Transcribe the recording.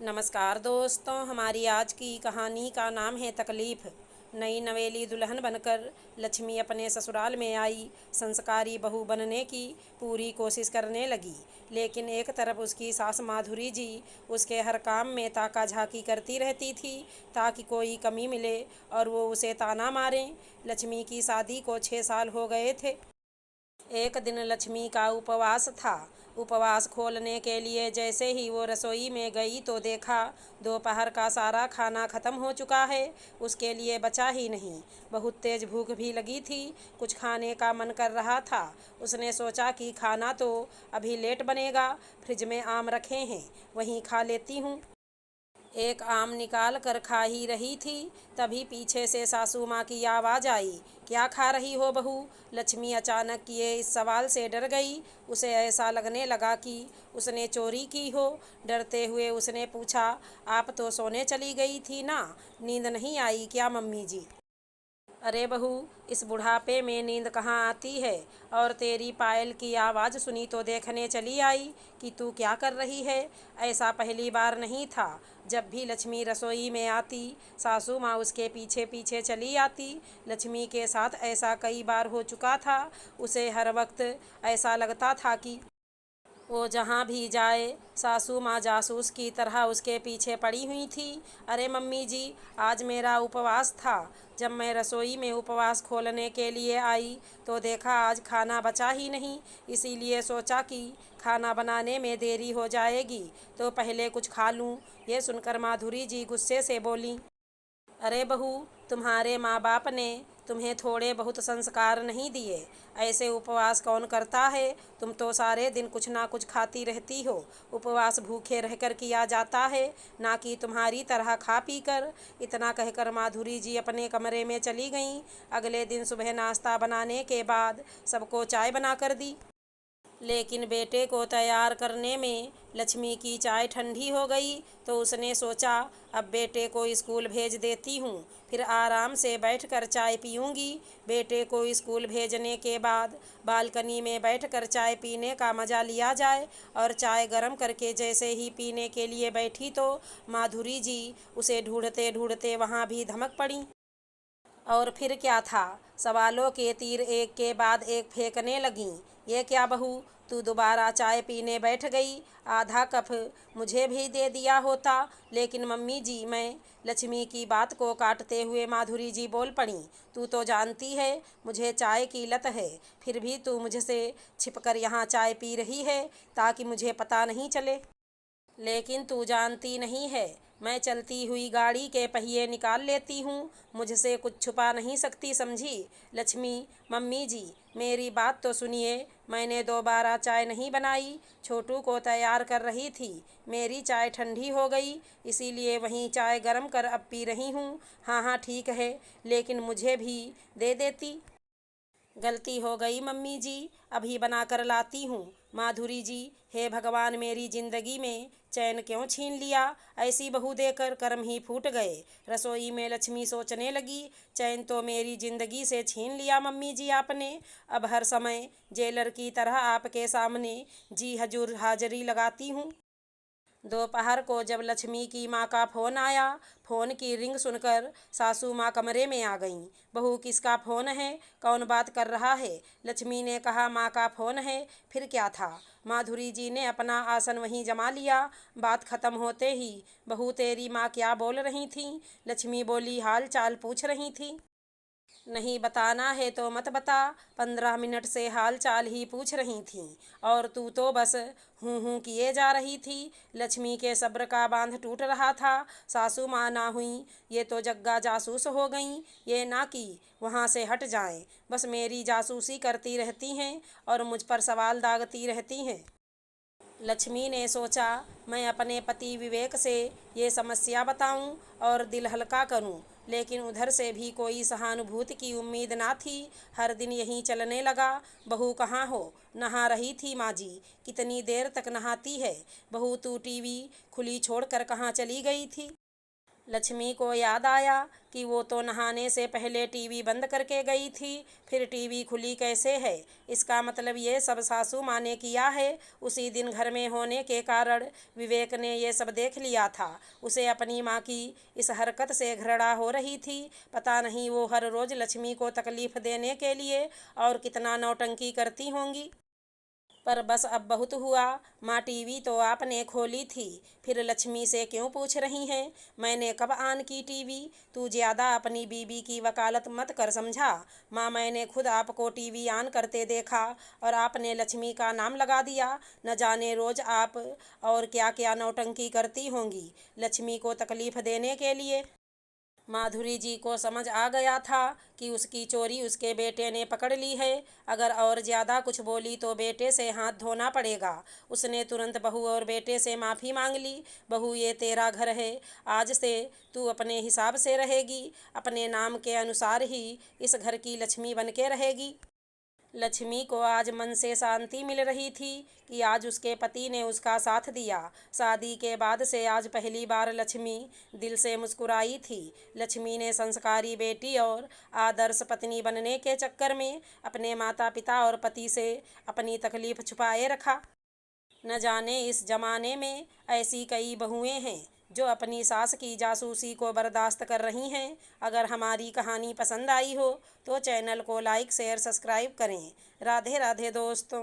नमस्कार दोस्तों, हमारी आज की कहानी का नाम है तकलीफ़। नई नवेली दुल्हन बनकर लक्ष्मी अपने ससुराल में आई। संस्कारी बहू बनने की पूरी कोशिश करने लगी, लेकिन एक तरफ उसकी सास माधुरी जी उसके हर काम में ताका झाकी करती रहती थी ताकि कोई कमी मिले और वो उसे ताना मारें। लक्ष्मी की शादी को 6 साल हो गए थे। एक दिन लक्ष्मी का उपवास था। उपवास खोलने के लिए जैसे ही वो रसोई में गई तो देखा दोपहर का सारा खाना ख़त्म हो चुका है, उसके लिए बचा ही नहीं। बहुत तेज़ भूख भी लगी थी, कुछ खाने का मन कर रहा था। उसने सोचा कि खाना तो अभी लेट बनेगा, फ्रिज में आम रखे हैं, वहीं खा लेती हूँ। एक आम निकाल कर खा ही रही थी, तभी पीछे से सासू माँ की आवाज़ आई, क्या खा रही हो बहू? लक्ष्मी अचानक किए इस सवाल से डर गई। उसे ऐसा लगने लगा कि उसने चोरी की हो। डरते हुए उसने पूछा, आप तो सोने चली गई थी ना, नींद नहीं आई क्या मम्मी जी? अरे बहू, इस बुढ़ापे में नींद कहाँ आती है? और तेरी पायल की आवाज़ सुनी तो देखने चली आई कि तू क्या कर रही है। ऐसा पहली बार नहीं था। जब भी लक्ष्मी रसोई में आती, सासू माँ उसके पीछे पीछे चली आती। लक्ष्मी के साथ ऐसा कई बार हो चुका था। उसे हर वक्त ऐसा लगता था कि वो जहाँ भी जाए सासू माँ जासूस की तरह उसके पीछे पड़ी हुई थी। अरे मम्मी जी, आज मेरा उपवास था। जब मैं रसोई में उपवास खोलने के लिए आई तो देखा आज खाना बचा ही नहीं, इसीलिए सोचा कि खाना बनाने में देरी हो जाएगी तो पहले कुछ खा लूँ। ये सुनकर माधुरी जी गुस्से से बोली, अरे बहू, तुम्हारे माँ बाप ने तुम्हें थोड़े बहुत संस्कार नहीं दिए? ऐसे उपवास कौन करता है? तुम तो सारे दिन कुछ ना कुछ खाती रहती हो। उपवास भूखे रहकर किया जाता है, ना कि तुम्हारी तरह खा पी कर। इतना कहकर माधुरी जी अपने कमरे में चली गईं। अगले दिन सुबह नाश्ता बनाने के बाद सबको चाय बना कर दी, लेकिन बेटे को तैयार करने में लक्ष्मी की चाय ठंडी हो गई तो उसने सोचा अब बेटे को स्कूल भेज देती हूँ, फिर आराम से बैठकर चाय पीऊँगी। बेटे को स्कूल भेजने के बाद बालकनी में बैठकर चाय पीने का मज़ा लिया जाए। और चाय गरम करके जैसे ही पीने के लिए बैठी तो माधुरी जी उसे ढूंढते ढूंढते वहाँ भी धमक पड़ी। और फिर क्या था, सवालों के तीर एक के बाद एक फेंकने लगीं। ये क्या बहू, तू दोबारा चाय पीने बैठ गई? आधा कप मुझे भी दे दिया होता। लेकिन मम्मी जी, मैं लक्ष्मी की बात को काटते हुए माधुरी जी बोल पड़ी, तू तो जानती है मुझे चाय की लत है, फिर भी तू मुझसे छिपकर यहाँ चाय पी रही है ताकि मुझे पता नहीं चले। लेकिन तू जानती नहीं है, मैं चलती हुई गाड़ी के पहिए निकाल लेती हूँ, मुझसे कुछ छुपा नहीं सकती, समझी? लक्ष्मी, मम्मी जी, मेरी बात तो सुनिए। मैंने दोबारा चाय नहीं बनाई, छोटू को तैयार कर रही थी। मेरी चाय ठंडी हो गई, इसीलिए वहीं चाय गरम कर अब पी रही हूँ। हाँ हाँ ठीक है, लेकिन मुझे भी दे देती। गलती हो गई मम्मी जी, अभी बना कर लाती हूँ। माधुरी जी, हे भगवान, मेरी ज़िंदगी में चैन क्यों छीन लिया? ऐसी बहू देकर कर्म ही फूट गए। रसोई में लक्ष्मी सोचने लगी, चैन तो मेरी ज़िंदगी से छीन लिया मम्मी जी आपने। अब हर समय जेलर की तरह आपके सामने जी हजूर हाजिरी लगाती हूँ। दोपहर को जब लक्ष्मी की माँ का फ़ोन आया, फ़ोन की रिंग सुनकर सासू माँ कमरे में आ गईं। बहू, किसका फ़ोन है? कौन बात कर रहा है? लक्ष्मी ने कहा, माँ का फ़ोन है। फिर क्या था? माधुरी जी ने अपना आसन वहीं जमा लिया। बात ख़त्म होते ही, बहू तेरी माँ क्या बोल रही थी? लक्ष्मी बोली, हाल चाल पूछ रही थी। नहीं बताना है तो मत बता, 15 मिनट से हाल चाल ही पूछ रही थीं और तू तो बस हूँ हूँ किए जा रही थी। लक्ष्मी के सब्र का बांध टूट रहा था। सासू माँ ना हुई, ये तो जग्गा जासूस हो गईं। ये ना कि वहाँ से हट जाएं, बस मेरी जासूसी करती रहती हैं और मुझ पर सवाल दागती रहती हैं। लक्ष्मी ने सोचा, मैं अपने पति विवेक से ये समस्या बताऊं और दिल हल्का करूं, लेकिन उधर से भी कोई सहानुभूति की उम्मीद ना थी। हर दिन यहीं चलने लगा। बहू कहाँ हो? नहा रही थी माँ जी। कितनी देर तक नहाती है? बहू, तू टीवी खुली छोड़कर कहाँ चली गई थी? लक्ष्मी को याद आया कि वो तो नहाने से पहले टीवी बंद करके गई थी, फिर टीवी खुली कैसे है। इसका मतलब ये सब सासू माँ ने किया है। उसी दिन घर में होने के कारण विवेक ने ये सब देख लिया था। उसे अपनी माँ की इस हरकत से घृणा हो रही थी। पता नहीं वो हर रोज़ लक्ष्मी को तकलीफ़ देने के लिए और कितना नौटंकी करती होंगी। पर बस अब बहुत हुआ। माँ, टीवी तो आपने खोली थी, फिर लक्ष्मी से क्यों पूछ रही हैं? मैंने कब ऑन की टीवी? तू ज़्यादा अपनी बीबी की वकालत मत कर, समझा? माँ, मैंने खुद आपको टीवी ऑन करते देखा और आपने लक्ष्मी का नाम लगा दिया। न जाने रोज़ आप और क्या क्या नौटंकी करती होंगी लक्ष्मी को तकलीफ़ देने के लिए। माधुरी जी को समझ आ गया था कि उसकी चोरी उसके बेटे ने पकड़ ली है। अगर और ज़्यादा कुछ बोली तो बेटे से हाथ धोना पड़ेगा। उसने तुरंत बहू और बेटे से माफ़ी मांग ली। बहू, ये तेरा घर है, आज से तू अपने हिसाब से रहेगी, अपने नाम के अनुसार ही इस घर की लक्ष्मी बन के रहेगी। लक्ष्मी को आज मन से शांति मिल रही थी कि आज उसके पति ने उसका साथ दिया। शादी के बाद से आज पहली बार लक्ष्मी दिल से मुस्कुराई थी। लक्ष्मी ने संस्कारी बेटी और आदर्श पत्नी बनने के चक्कर में अपने माता पिता और पति से अपनी तकलीफ़ छुपाए रखा। न जाने इस ज़माने में ऐसी कई बहुएं हैं जो अपनी सास की जासूसी को बर्दाश्त कर रही हैं। अगर हमारी कहानी पसंद आई हो तो चैनल को लाइक शेयर सब्सक्राइब करें। राधे राधे दोस्तों।